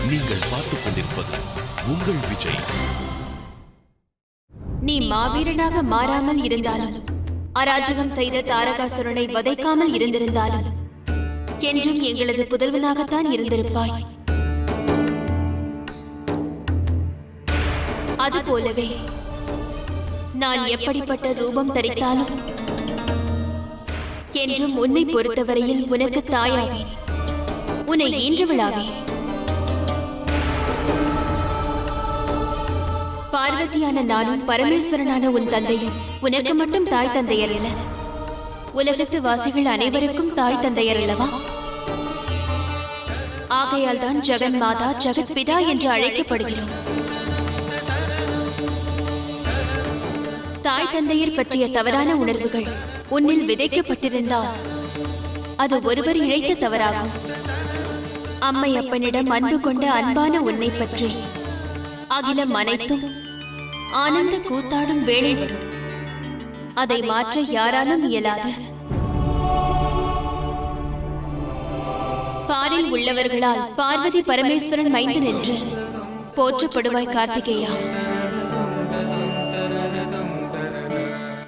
நீங்கள் பார்த்துக் கொண்டிருப்பது உங்கள் விஜய். நீ மாவீரனாக மாறாமல் இருந்தாலும், அராஜகம் செய்த தாரகாசுரனை வதைக்காமல் இருந்திருந்தாலும், என்றும் எங்களது புதல்வனாகத்தான் இருந்திருப்பாய். அதுபோலவே நான் எப்படிப்பட்ட ரூபம் தரித்தாலும் என்றும் உன்னை பொறுத்தவரையில் உனக்கு தாயாவேன், உன்னை ஈன்றவளாவேன். பார்வதியான நானும் பரமேஸ்வரனான உன் தந்தையும் உனக்கு மட்டும் தாய் தந்தையர் அல்ல, உலகத்து வாசிகள் அனைவருக்கும் தாய் தந்தையர் அல்லவா? ஆகையால் தான் ஜெகன் மாதா ஜெகத் பிதா என்று அழைக்கப்படுகிறோம். தாய் தந்தையர் பற்றிய தவறான உணர்வுகள் உன்னில் விதைக்கப்பட்டிருந்தால் அது ஒருவர் இழைத்த தவறாகும். அம்மை அப்பனிடம் அன்பு கொண்ட அன்பான உன்னை பற்றி அகிலம் அனைத்தும் ஆனந்த கூத்தாடும் வேளை வரும். அதை மாற்ற யாராலும் இயலாது. பாரில் உள்ளவர்களால் பார்வதி பரமேஸ்வரன் மைந்தன் என்று போற்றப்படுவாய் கார்த்திகேயா.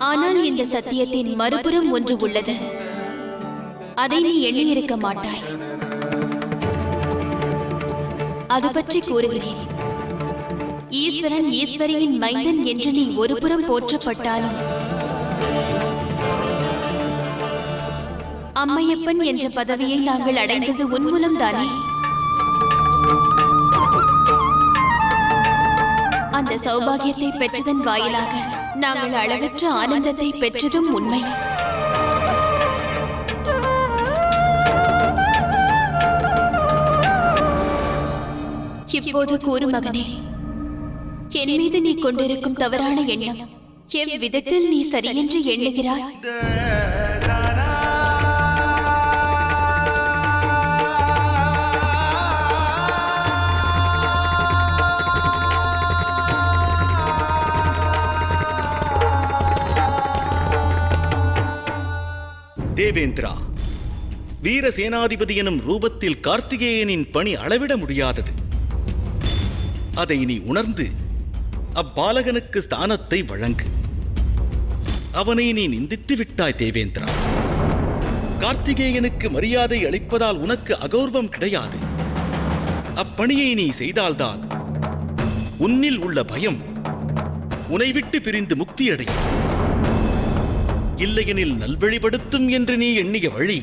ஆனால் இந்த சத்தியத்தின் மறுபுறம் ஒன்று உள்ளது. அதை நீ எண்ணியிருக்க மாட்டாய். அது பற்றி கூறுகிறேன். ஈஸ்வரன் ஈஸ்வரியின் மைந்தன் என்று நீ ஒருபுறம் போற்றப்பட்டாலும், அம்மையப்பன் என்ற பதவியை நாங்கள் அடைந்தது உன் மூலம் தானே. அந்த சௌபாகியத்தை பெற்றதன் வாயிலாக நாங்கள் அளவற்ற ஆனந்தத்தை பெற்றதும் உண்மை. இப்போது கூறு மகனே, என் மீது நீ கொண்டிருக்கும் தவறான எண்ணம் எவ்விதத்தில் நீ சரியென்று எண்ணுகிறாய்? தேவேந்திரா, வீர சேனாதிபதி எனும் ரூபத்தில் கார்த்திகேயனின் பணி அளவிட முடியாதது. அதை நீ உணர்ந்து அப்பாலகனுக்கு ஸ்தானத்தை வழங்கு. அவனை நீ நிந்தித்து விட்டாய் தேவேந்திரா. கார்த்திகேயனுக்கு மரியாதை அளிப்பதால் உனக்கு அகௌரவம் கிடையாது. அப்பணியை நீ செய்தால்தான் உன்னில் உள்ள பயம் உன்னை விட்டு பிரிந்து முக்தியடையும். இல்லையெனில் நல்வழிப்படுத்தும் என்று நீ எண்ணிய வழி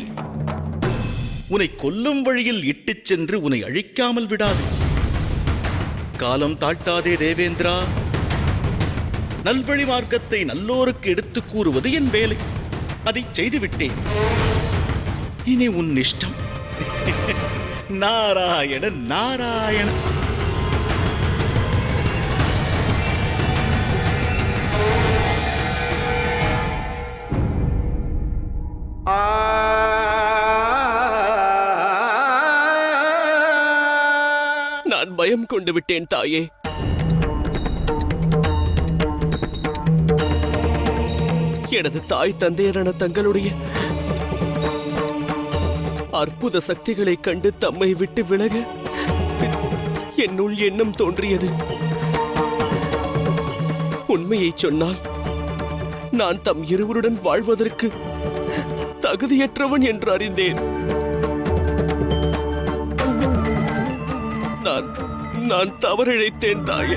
உன்னை கொல்லும் வழியில் இட்டுச் சென்று உன்னை அழிக்காமல் விடாது. காலம் தாழ்த்தாதே தேவேந்திரா. நல்வழி மார்க்கத்தை நல்லோருக்கு எடுத்துக் கூறுவது என் வேலை. அதை செய்துவிட்டேன். இனி உன் இஷ்டம். நாராயண நாராயண. நான் பயம் கொண்டு விட்டேன் தாயே. எனது தாய் தந்தையரான தங்களுடைய அற்புத சக்திகளைக் கண்டு தம்மை விட்டு விலக என்னுள் எண்ணம் தோன்றியது. உண்மையை சொன்னால் நான் தம் இருவருடன் வாழ்வதற்கு தகுதியற்றவன் என்று அறிந்தேன். நான் தவறிழைத்தேன் தாயே.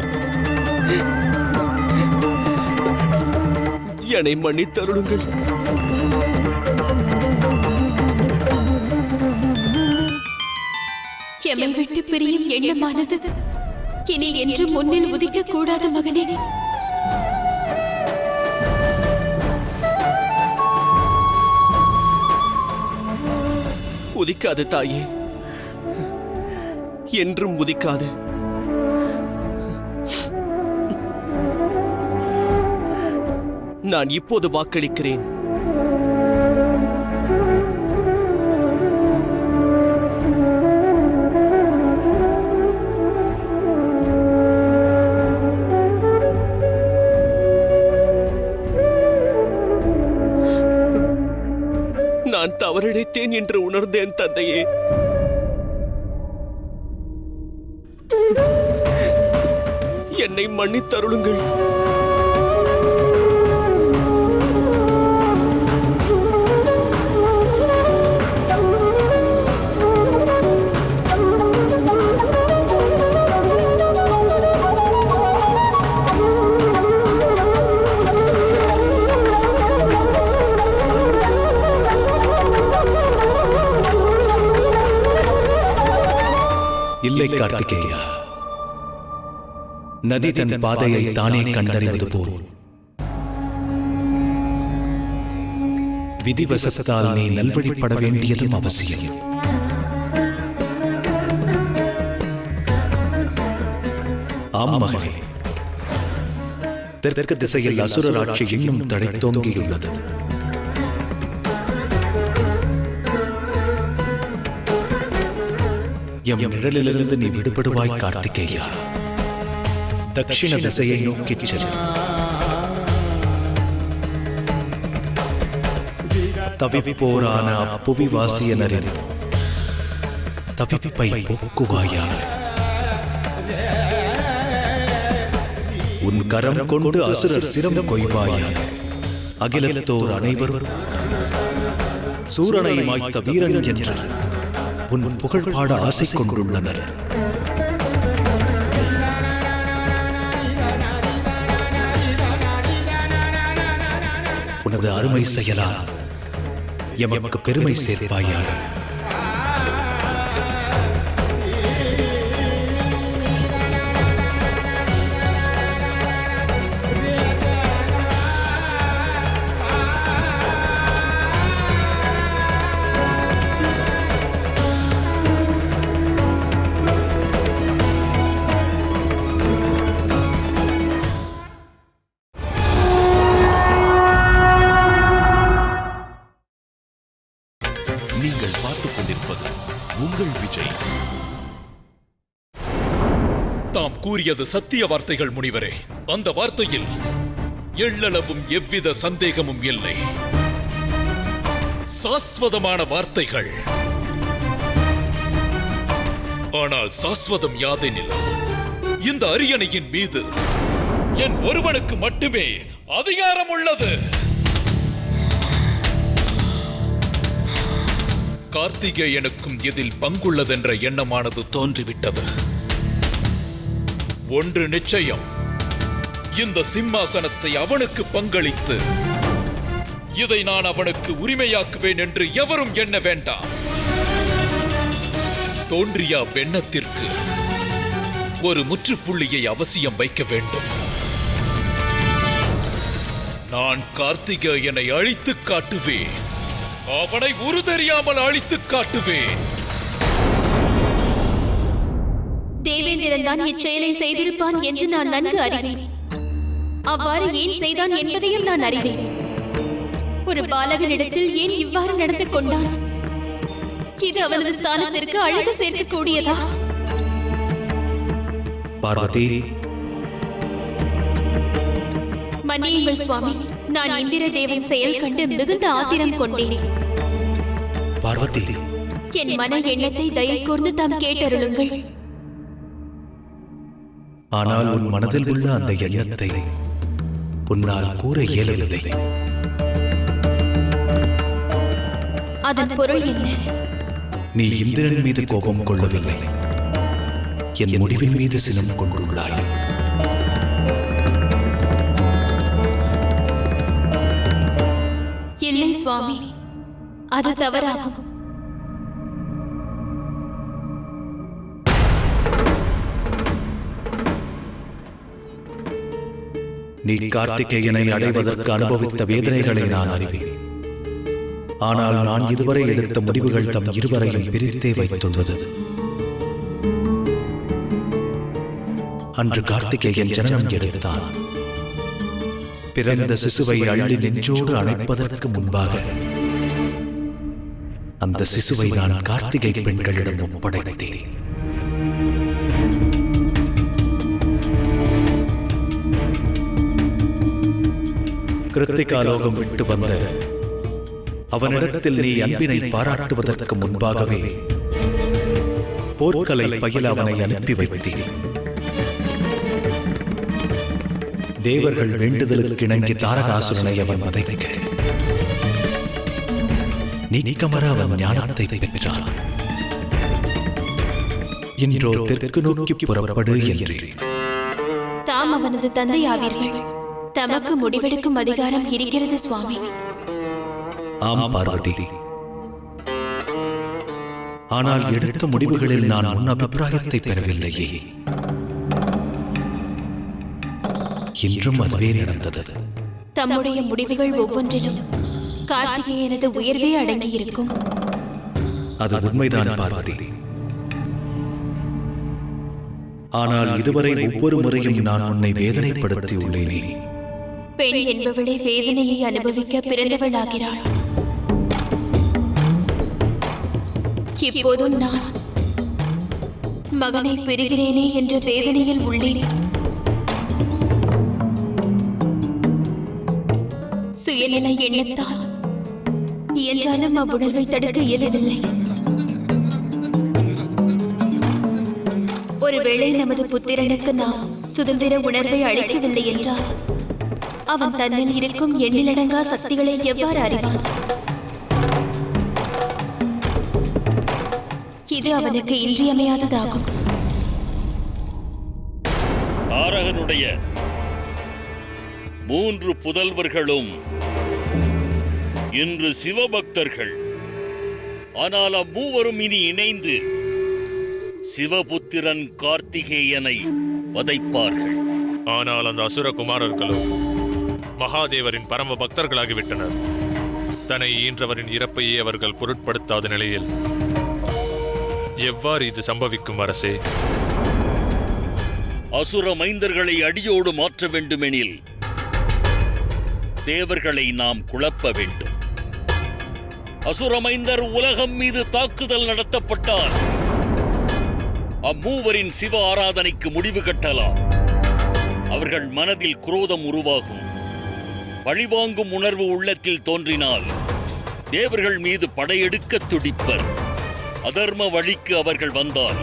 என்னை மன்னித்தருளுங்கள். எம்மை விட்டு பிரியும் எண்ணமானது இனி என்று முன்னில் உதிக்க கூடாது மகனே. உதிக்காது தாயே, என்றும் உதிக்காது. நான் இப்போது வாக்களிக்கிறேன். நான் தவறிழைத்தேன் என்று உணர்ந்தேன் தந்தையே. என்னை மன்னித்தருளுங்கள். இல்லை கார்த்திகேயா, நதி தன் பாதையை தானே கண்டறிவது போல் விதிவசத்தால் நீ நல்வழிப்பட வேண்டியதும் அவசியம். ஆம் மகனே, தெற்கு திசையில் அசுரராட்சி இன்னும் தழைத்தோங்கியுள்ளது. எம் நிழலிலிருந்து நீ விடுபடுவாய் கார்த்திகேயா. தட்சிண திசையை நோக்கிச் செல். தவிப்போரான அப்புவிவாசியனரின் தவிப்பை போக்குவாயாக. உன் கரம் கொண்டு அசுரர் சிரம் கொய்வாயாக. அகிலத்தோர் அனைவரும் சூரனை மாய்த்த வீரன் என்று உன் புகழ் பாட ஆசை கொண்டுள்ளனர். உனது அருமை செயலால் எமக்கு பெருமை சேர்ப்பாயாக. நீங்கள் பார்த்துக் கொண்டிருப்பது உங்கள் விஜய். தாம் கூறியது சத்திய வார்த்தைகள் முனிவரே. அந்த வார்த்தையில் எள்ளளவும் எவ்வித சந்தேகமும் இல்லை. சாஸ்வதமான வார்த்தைகள். ஆனால் சாஸ்வதம் யாதெனில் இந்த அரியணையின் மீது என் ஒருவனுக்கு மட்டுமே அதிகாரம் உள்ளது. கார்த்திகேயனுக்கும் இதில் பங்குள்ளதென்ற எண்ணமானது தோன்றிவிட்டது. ஒன்று நிச்சயம், இந்த சிம்மாசனத்தை அவனுக்கு பங்களித்து இதை நான் அவனுக்கு உரிமையாக்குவேன் என்று எவரும் எண்ண வேண்டாம். தோன்றிய வெண்ணத்திற்கு ஒரு முற்றுப்புள்ளியை அவசியம் வைக்க வேண்டும். நான் கார்த்திகேயனை அழித்து காட்டுவேன். அவனை உரு தெரியாமல் அழித்து காட்டுவேன். தேவேந்திரன் தான் இச்செயலை செய்திருப்பான் என்று நான் நன்கு அறிவேன். அவ்வாறு ஏன் செய்தான் என்பதையும் நான் அறிவேன். ஒரு பாலகனிடத்தில் ஏன் இவ்வாறு நடந்து கொண்டான்? இது அவனது ஸ்தானத்திற்கு அழகு சேர்க்கக்கூடியதா? பார்வதி, மன்னியுங்கள் சுவாமி. நான் இந்திர தேவன் செயல் கண்டு மிகுந்த ஆத்திரம் கொண்டேன். பார்வதி, என் மன எண்ணத்தை தயை கூர்ந்து தாம் கேட்டருளுங்கள். ஆனால் உன் மனதில் உள்ள அந்த எண்ணத்தை உன்னால் கூற இயலவில்லை. அதன் பொருள் என்ன? நீ இந்திரன் மீது கோபம் கொள்ளவில்லை, என் முடிவின் மீது சினம் கொண்டுள்ளாய். இல்லை சுவாமி, அது தவறாகும். நீ கார்த்திகேயனை அடைவதற்கு அனுபவித்த வேதனைகளை நான் அறிவேன். ஆனால் நான் இதுவரை எடுத்த முடிவுகள் தம் இருவரையும் பிரித்தே வைத்துள்ளது. அன்று கார்த்திகேயன் ஜனனம் எடுத்தான். பிறந்த சிசுவை அள்ளி நெஞ்சோடு அணைப்பதற்கு முன்பாக அந்த சிசுவை நான் கார்த்திகை பெண்களிடம் ஒப்படைத்தேன். கிருத்திகாலோகம் விட்டு வந்த அவனிடத்தில் நீ அன்பினை பாராட்டுவதற்கு முன்பாகவே போர்க்கலை பயில அவனை அனுப்பி வைத்தேன். தேவர்கள் வேண்டுதலுக்கு இணங்கி தாரகாசுரனை அவன் வதைக்க நீக்கமர அவன் ஞானத்தை பெற்றான். இன்றோ தெற்கு நோக்கி புறப்படு என்றேன். தாம் அவனது தந்தை ஆவீர்கள். தமக்கு முடிவெடுக்கும் அதிகாரம் இருக்கிறது சுவாமி. ஆம் பார்வதி. ஆனால் எடுத்த முடிவுகளில் நான் உன் அபிப்பிராயத்தை பெறவில்லையே. இன்றும் அதுவே நடந்தது. தம்முடைய முடிவுகள் ஒவ்வொன்றிலும் கார்த்திகேயனது உயர்வே அடங்கியிருக்கும். அது உண்மைதான் பார்வதி. ஆனால் இதுவரை ஒவ்வொரு முறையும் நான் உன்னை வேதனைப்படுத்தி உள்ளேனே. பெண் என்பவளே வேதனையை அனுபவிக்க பிறந்தவளாகிறாள். இப்போதும் நான் மகனை பெறுகிறேனே என்ற வேதனையில் உள்ளேன். சுயநல எண்ணத்தால் இயன்றாலும் அவ்வுணர்வை தடுக்க இயலவில்லை. ஒருவேளை நமது புத்திரனுக்கு நாம் சுதந்திர உணர்வை அளிக்கவில்லை என்றால் அவன் தன்னில் இருக்கும் எண்ணிலடங்கா சக்திகளை எவ்வாறு அறிவான்? இது அவனுக்கு இன்றியமையாததாகும். தாரகனுடைய 3 புதல்வர்களும் இன்று சிவபக்தர்கள். ஆனால் அம்மூவரும் இனி இணைந்து சிவபுத்திரன் கார்த்திகேயனை வதைப்பார்கள். ஆனால் அந்த அசுரகுமாரர்களும் மகாதேவரின் பரம பக்தர்களாகிவிட்டனர். தன்னை ஈன்றவரின் இறப்பையே அவர்கள் பொருட்படுத்தாத நிலையில் எவ்வாறு இது சம்பவிக்கும் அரசே? அசுர மைந்தர்களை அடியோடு மாற்ற வேண்டுமெனில் தேவர்களை நாம் குழப்ப வேண்டும். அசுரமைந்தர் உலகம் மீது தாக்குதல் நடத்தப்பட்டால் அம்மூவரின் சிவ ஆராதனைக்கு முடிவு கட்டலாம். அவர்கள் மனதில் குரோதம் உருவாகும். பழிவாங்கும் உணர்வு உள்ளத்தில் தோன்றினால் தேவர்கள் மீது படையெடுக்க துடிப்பர். அதர்ம வழிக்கு அவர்கள் வந்தால்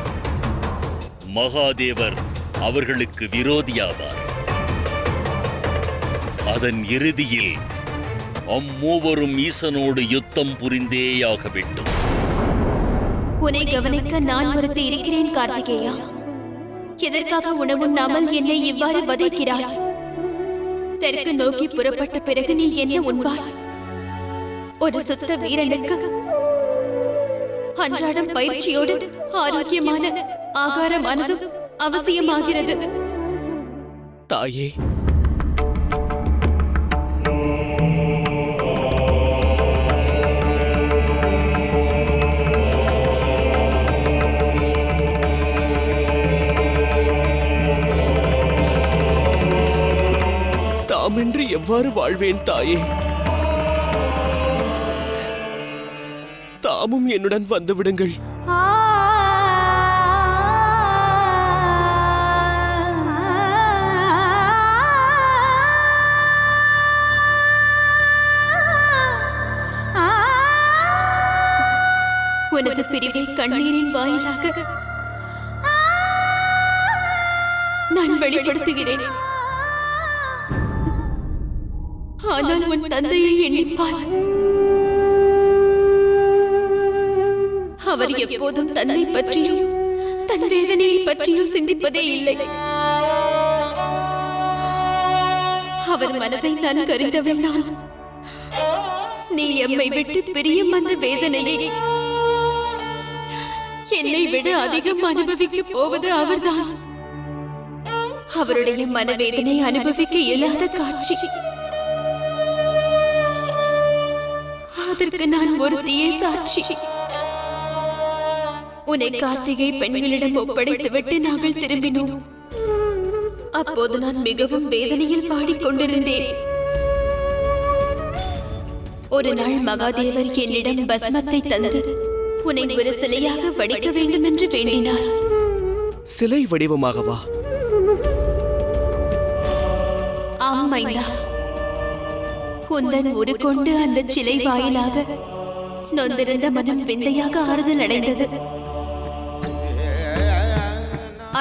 மகாதேவர் அவர்களுக்கு விரோதியாவார். அதன் இறுதியில் அம்மூவரும் ஈசனோடு யுத்தம் புரிந்தேயாக வேண்டும். உன்னை கவனிக்க நான் ஒருத்தி இருக்கிறேன் கார்த்திகேயா. எதற்காக உணவுண்ணாமல் என்னை இவ்வாறு வதைக்கிறாய்? தெற்கு நோக்கி புறப்பட்ட பிறகு நீ என்ன உண்பாய்? ஒரு சுத்த வீரனுக்கு அன்றாடம் பயிற்சியோடு ஆரோக்கியமான ஆகாரமானதும் அவசியமாகிறது. தாயே, தாமின்றி எவ்வாறு வாழ்வேன் தாயே? தாமும் என்னுடன் வந்து விடுங்கள். உனது பிரிவை கண்ணீரின் வாயிலாக நான் வெளிப்படுத்துகிறேன். ஆனால் உன் தந்தையை எண்ணிப்பார். அவர் எப்போதும் தன்னை பற்றியும் தன் வேதனையை பற்றியும் சிந்திப்பதே இல்லை. அவர் மனதை நான் அறிந்தவள் நான். நீ எம்மை விட்டு பிரியும் அந்த வேதனையை என்னை விட அதிகம் அனுபவிக்க போவது அவர்தான். அவருடைய மனவேதனை அனுபவிக்க இயலாத காட்சி. அதற்கு நான் ஒரு தீய சாட்சி. உன்னை கார்த்திகை பெண்களிடம் ஒப்படைத்துவிட்டு நாங்கள் திரும்பினோம். அப்போது நான் மிகவும் வேதனையில் பாடிக்கொண்டிருந்தேன். ஒரு நாள் மகாதேவர் என்னிடம் பஸ்மத்தை தந்து உன்னை ஒரு சிலையாக வடிக்க வேண்டும் என்று வேண்டினார். சிலை வடிவமாகவா? ஆம் மைந்தா. குந்தன் ஒரு கொண்டு அந்த சிலை வாயிலாக நொந்திருந்த மனம் விந்தையாக ஆறுதல் அடைந்தது.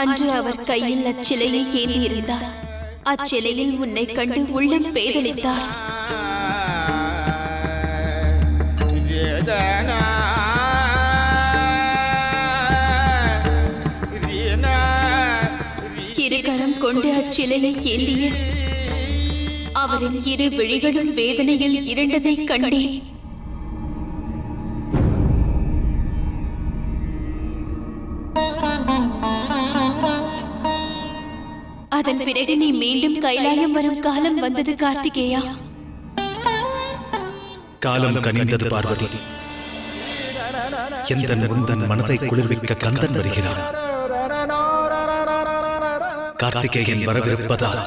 அன்று அவர் கையில் அச்சிலையை ஏந்தி இருந்தார். அச்சிலையில் உன்னை கண்டு உள்ளம் பேதலித்தார். இருகரம் கொண்டு அச்சிலையை ஏந்திய அவரின் இரு விழிகளும் வேதனையில் இருண்டதைக் கண்டேன். அதன் பிறகு நீ மீண்டும் கைலாயம் வரும் காலம் வந்தது கார்த்திகேயா. காலம் கனிந்தது பார்வதி. எந்தன் உந்தன் மனதை குளிர்விக்க கந்தன் வருகிறான். கார்த்திகேயன் வரவிருப்பதால்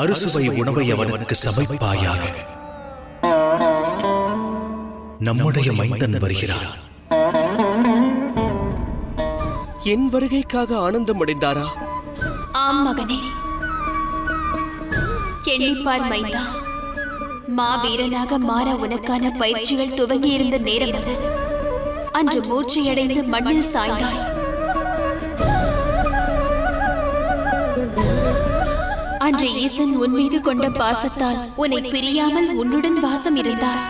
அறுசுவை உணவை அவனுக்கு சமைப்பாயாக. நம்முடைய மைந்தன் வருகிறான். என் வருகைக்காக ஆனந்தம் அடைந்தாரா? ஆம் மகனே, எண்ணிப்பார் மைந்தா. மாவீரனாக மாற உனக்கான பயிற்சிகள் துவங்கியிருந்த நேரம் அது. அன்று மூர்ச்சையடைந்து மண்ணில் சாய்ந்தாய். அன்று ஈசன் உன் மீது கொண்ட பாசத்தால் உன்னை பிரியாமல் உன்னுடன் வாசம் இருந்தார்.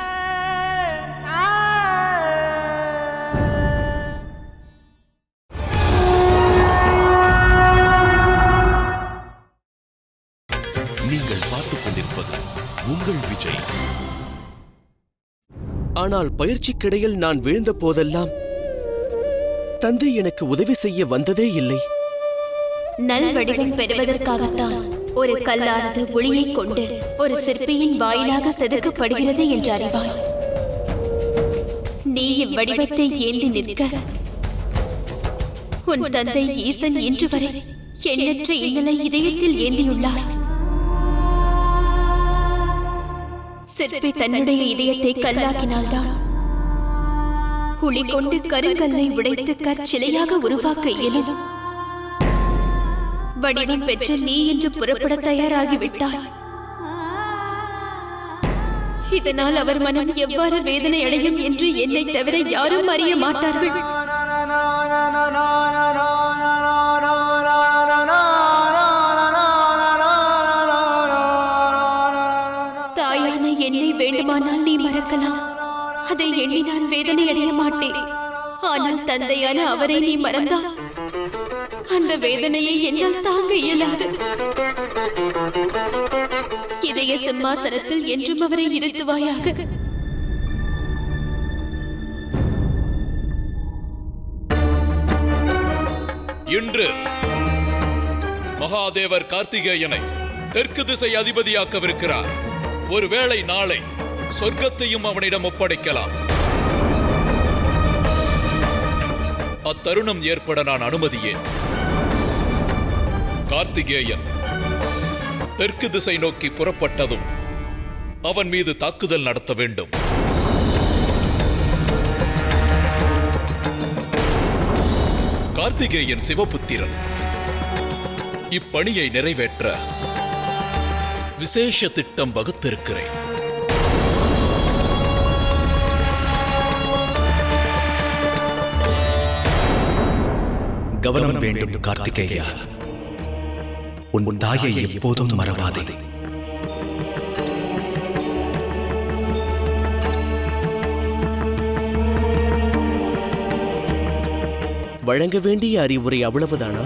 நீங்கள் பார்த்துக் கொண்டிருப்பது உங்கள் விஜய். ஆனால் பயிற்சிக்கிடையில் நான் விழுந்த போதெல்லாம் தந்தை எனக்கு உதவி செய்ய வந்ததே இல்லை. நல் வடிவம் பெறுவதற்காகத்தான் ஒரு கல்லானது ஒளியை கொண்டு ஒரு சிற்பியின் வாயிலாக செதுக்கப்படுகிறது என்று அறிவாய். நீ இவ்வடிவத்தை ஏந்தி நிற்க உன் தந்தை ஈசன் இன்று வரை எண்ணற்ற இன்னலை இதயத்தில் ஏந்தியுள்ளார். சிற்பி தன்னுடைய இதயத்தை கல்லாக்கினால்தான் உளி கொண்டு கருங்கல்லை உடைத்து கற்சிலையாக உருவாக்க இயலும். வடிவம் பெற்ற நீ இன்று புறப்பட தயாராகிவிட்டாய். இதனால் அவர் மனம் எவ்வாறு வேதனை அடையும் என்று என்னை தவிர யாரும் அறிய மாட்டார்கள். தாயான என்னை வேண்டுமானால் நீ மறக்கலாம். அதை எண்ணி நான் வேதனை அடைய மாட்டேன். ஆனால் தந்தையான அவரை நீ மறந்தால் அந்த வேதனையை என்னால் தாங்க இயலாது. இதய சிம்மாசனத்தில் என்றும் அவரை இருத்துவாயாக. இன்று மகாதேவர் கார்த்திகேயனை தெற்கு திசை அதிபதியாக்கவிருக்கிறார். ஒருவேளை நாளை சொர்க்கத்தையும் அவனிடம் ஒப்படைக்கலாம். அத்தருணம் ஏற்பட நான் அனுமதியேன். கார்த்திகேயன் தெற்கு திசை நோக்கி புறப்பட்டதும் அவன் மீது தாக்குதல் நடத்த வேண்டும். கார்த்திகேயன் சிவபுத்திரன். இப்பணியை நிறைவேற்ற விசேஷ திட்டம் வகுத்திருக்கிறேன். கவனம் வேண்டும் கார்த்திகேயா. உன் தாயை எப்போதும் மறவாதே. வழங்க வேண்டிய அறிவுரை அவ்வளவுதானா?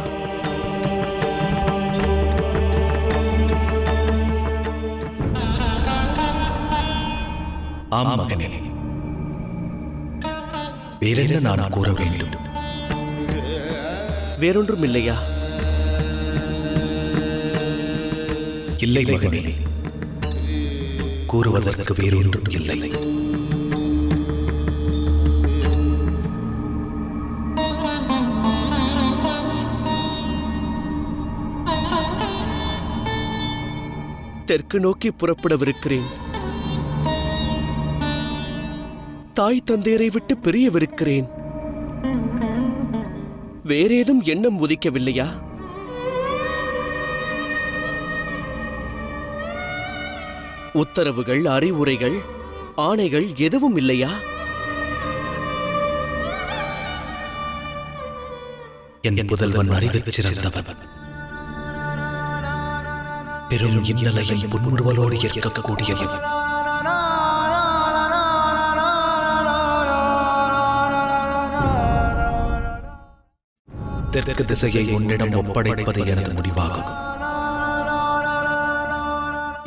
ஆம் மகனே. வேறென்ன நான் கூற வேண்டும்? வேறொன்றும் இல்லையா? இல்லை மகனே, கூறுவதற்கு வேறொன்றும் இல்லை. தெற்கு நோக்கி புறப்படவிருக்கிறேன். தாய் தந்தையரை விட்டு பிரியவிருக்கிறேன். வேறேதும் எண்ணம் உதிக்கவில்லையா? உத்தரவுகள், அறிவுரைகள், ஆணைகள் எதுவும் இல்லையா? என் புதல்வன் அறிவில் சிறந்தவன். பெரும் இன்னலையும் புன்முறுவலோடு ஏற்கக்கூடியவன். தெற்கு திசையை உன்னிடம் ஒப்படைப்பது எனது முடிவாகும்.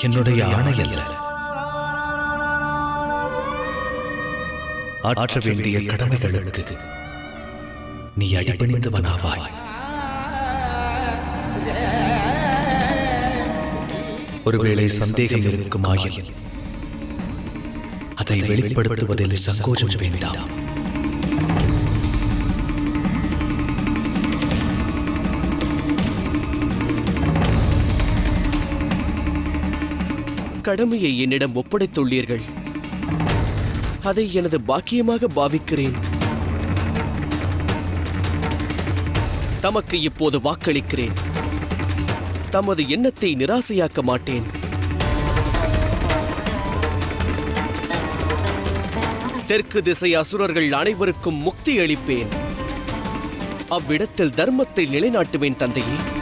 என்னுடைய ஆணை அல்ல. ஆற்ற வேண்டிய கடமைகளுக்கு நீ அடிபணிந்தவனாவாய். ஒருவேளை சந்தேகம் இருக்குமாயில் அதை வெளிப்படுத்துவதில் சங்கோஜம் வேண்டாம். கடமையை என்னிடம் ஒப்படைத்துள்ளீர்கள். அதை எனது பாக்கியமாக பாவிக்கிறேன். தமக்கு இப்போது வாக்களிக்கிறேன். தமது எண்ணத்தை நிராசையாக்க மாட்டேன். தெற்கு திசை அசுரர்கள் அனைவருக்கும் முக்தி அளிப்பேன். அவ்விடத்தில் தர்மத்தை நிலைநாட்டுவேன் தந்தையே.